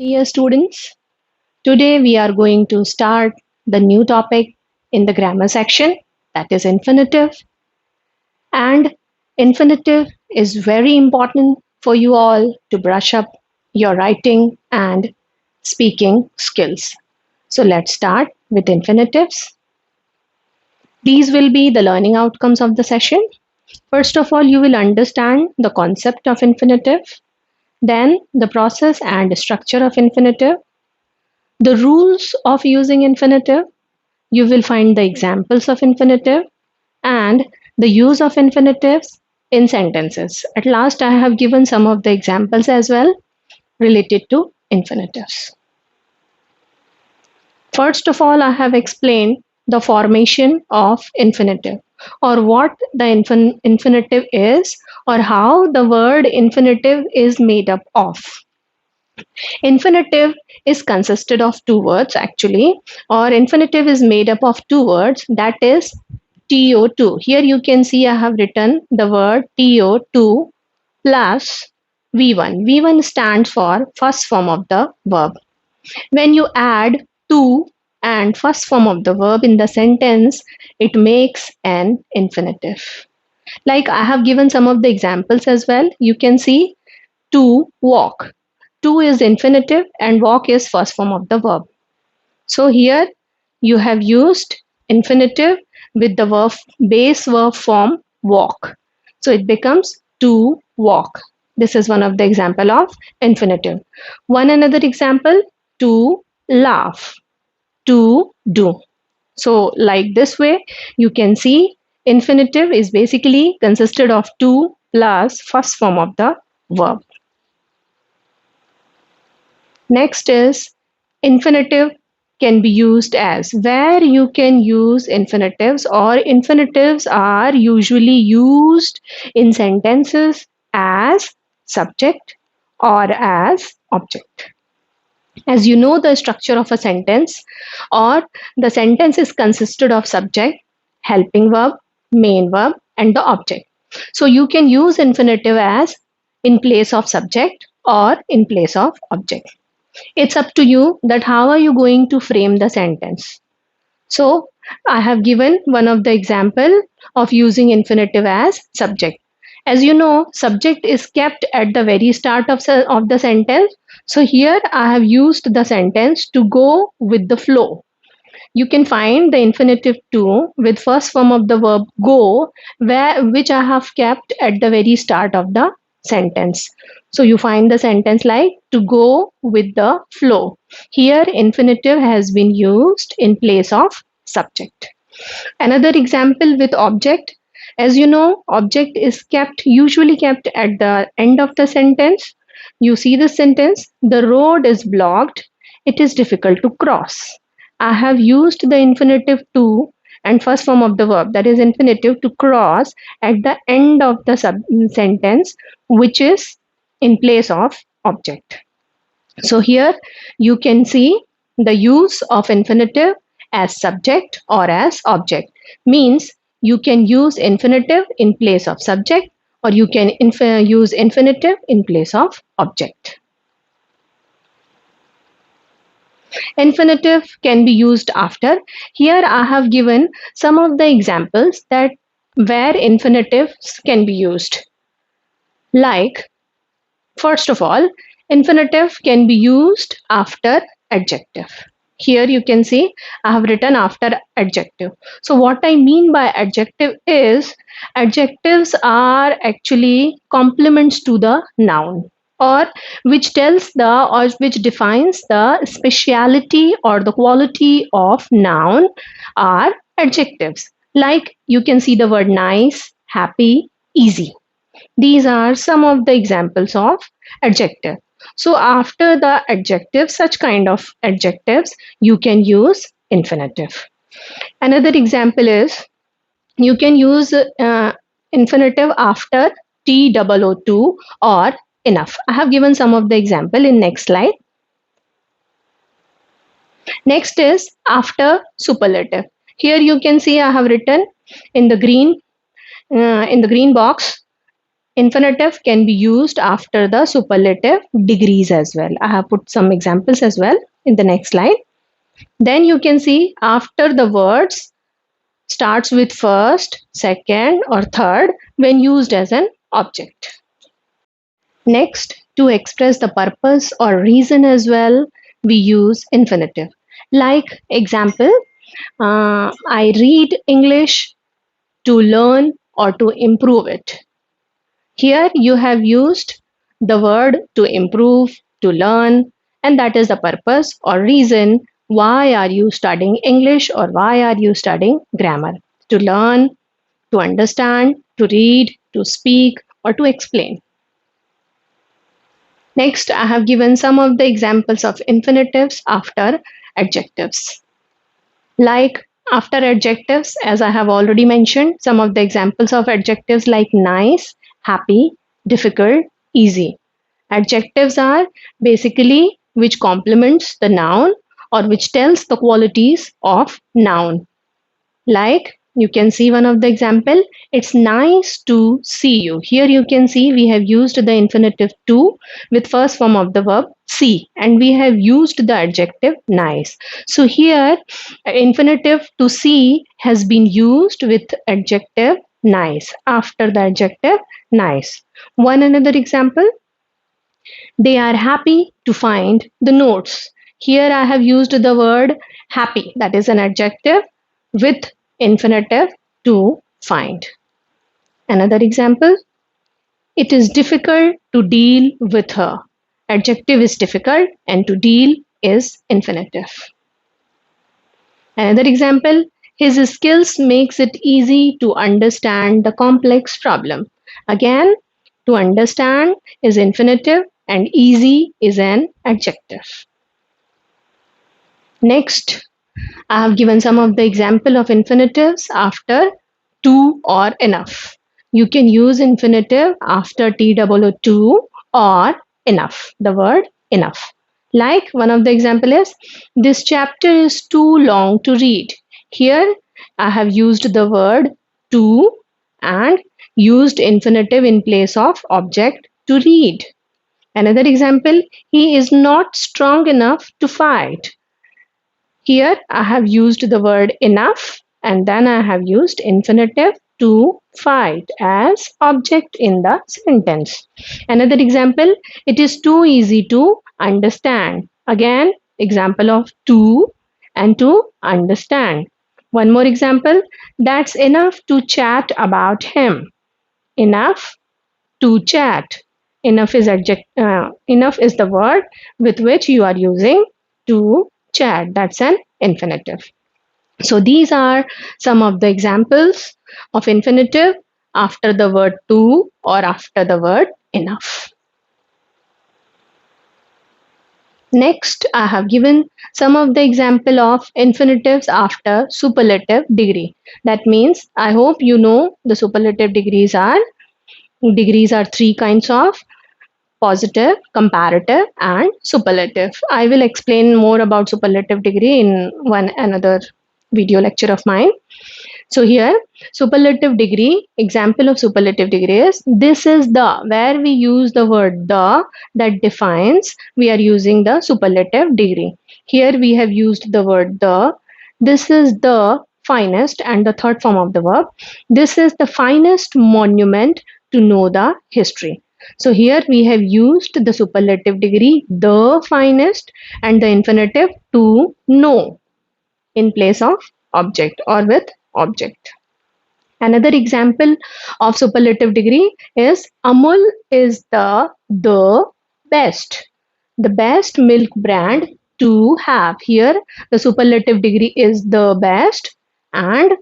Dear students, today we are going to start the new topic in the grammar section, that is infinitive. And infinitive is very important for you all to brush up your writing and speaking skills. So let's start with infinitives. These will be the learning outcomes of the session. First of all, you will understand the concept of infinitive, then the process and structure of infinitive, the rules of using infinitive. You will find the examples of infinitive and the use of infinitives in sentences. At last, I have given some of the examples as well related to infinitives. First of all, I have explained the formation of infinitive, or what the infinitive is, or how the word infinitive is made up of. Infinitive is consisted of two words actually, or infinitive is made up of two words, that is TO2. Here you can see I have written the word TO2 plus V1. V1 stands for first form of the verb. When you add to and first form of the verb in the sentence, it makes an infinitive. Like I have given some of the examples as well. You can see to walk. To is infinitive and walk is first form of the verb. So here you have used infinitive with the verb base verb form walk. So it becomes to walk. This is one of the example of infinitive. One another example, to laugh, to do. So like this way you can see infinitive is basically consisted of to plus first form of the verb. Next is infinitive can be used as, where you can use infinitives, or infinitives are usually used in sentences as subject or as object. As you know the structure of a sentence, or the sentence is consisted of subject, helping verb, main verb and the object. So you can use infinitive as in place of subject or in place of object. It's up to you that how are you going to frame the sentence. So I have given one of the example of using infinitive as subject. As you know, subject is kept at the very start of the sentence. So here I have used the sentence to go with the flow. You can find the infinitive to with first form of the verb go, which I have kept at the very start of the sentence. So you find the sentence like to go with the flow. Here infinitive has been used in place of subject. Another example with object. As you know, object is usually kept at the end of the sentence. You see the sentence, the road is blocked, it is difficult to cross. I have used the infinitive to and first form of the verb, that is infinitive, to cross at the end of the sentence, which is in place of object. So here you can see the use of infinitive as subject or as object. Means you can use infinitive in place of subject, or you can use infinitive in place of object. Infinitive can be used after. Here I have given some of the examples that where infinitives can be used. Like, first of all, infinitive can be used after adjective. Here you can see I have written after adjective. So what I mean by adjective is, adjectives are actually complements to the noun, or which tells the, or which defines the speciality or the quality of noun are adjectives. Like you can see the word nice, happy, easy. These are some of the examples of adjective. So after the adjective, such kind of adjectives, you can use infinitive. Another example is you can use infinitive after TOO2 or enough. I have given some of the example in next slide. Next is after superlative. Here you can see I have written in the green box Infinitive can be used after the superlative degrees as well. I have put some examples as well in the next slide. Then you can see after the words starts with first, second, or third when used as an object. Next, to express the purpose or reason as well, we use infinitive. Like example, I read English to learn or to improve it. Here you have used the word to improve, to learn, and that is the purpose or reason why are you studying English or why are you studying grammar. To learn, to understand, to read, to speak, or to explain. Next, I have given some of the examples of infinitives after adjectives. Like after adjectives, as I have already mentioned, some of the examples of adjectives like nice, happy, difficult, easy. Adjectives are basically which complements the noun or which tells the qualities of noun. Like you can see one of the example, it's nice to see you. Here you can see we have used the infinitive to with first form of the verb see, and we have used the adjective nice. So here infinitive to see has been used with adjective nice after the adjective nice. One another example, they are happy to find the notes. Here I have used the word happy, that is an adjective with infinitive to find. Another example, it is difficult to deal with her. Adjective is difficult and to deal is infinitive. Another example, his skills makes it easy to understand the complex problem. Again, to understand is infinitive and easy is an adjective. Next, I have given some of the example of infinitives after to or enough. You can use infinitive after to or enough, the word enough. Like one of the example is, this chapter is too long to read. Here I have used the word to and used infinitive in place of object to read. Another example, he is not strong enough to fight. Here I have used the word enough and then I have used infinitive to fight as object in the sentence. Another example, it is too easy to understand. Again, example of to and to understand. One more example, that's enough to chat about him. Enough to chat. Enough is the word with which you are using to chat. That's an infinitive. So these are some of the examples of infinitive after the word to or after the word enough. Next, I have given some of the example of infinitives after superlative degree. That means I hope you know the superlative degrees are three kinds of positive, comparative, and superlative. I will explain more about superlative degree in one another video lecture of mine. So here, superlative degree, example of superlative degree is this is the, where we use the word the that defines, we are using the superlative degree. Here we have used the word the, this is the finest and the third form of the verb. This is the finest monument to know the history. So here we have used the superlative degree, the finest, and the infinitive to know in place of object or with object. Another example of superlative degree is Amul is the best milk brand to have. Here the superlative degree is the best and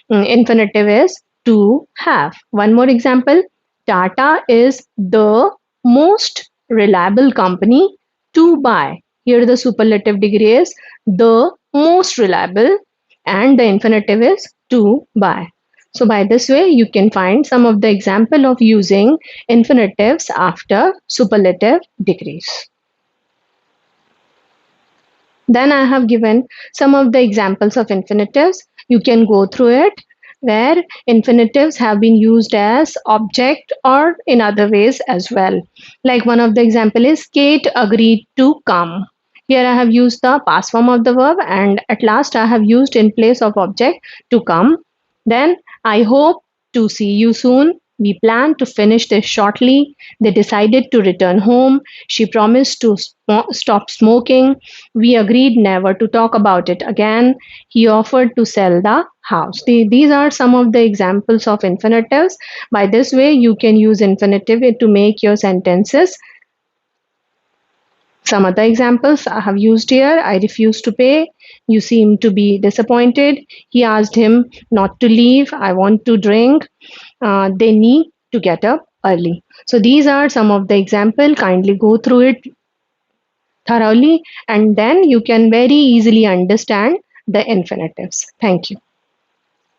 infinitive is to have. One more example, Tata is the most reliable company to buy. Here the superlative degree is the most reliable and the infinitive is to buy. So by this way, you can find some of the example of using infinitives after superlative degrees. Then I have given some of the examples of infinitives. You can go through it where infinitives have been used as object or in other ways as well. Like one of the example is Kate agreed to come. Here I have used the past form of the verb and at last I have used in place of object to come. Then I hope to see you soon. We plan to finish this shortly. They decided to return home. She promised to stop smoking. We agreed never to talk about it again. He offered to sell the house. These are some of the examples of infinitives. By this way, you can use infinitive to make your sentences. Some other examples I have used here. I refuse to pay. You seem to be disappointed. He asked him not to leave. I want to drink. They need to get up early. So these are some of the example. Kindly go through it thoroughly and then you can very easily understand the infinitives. Thank you.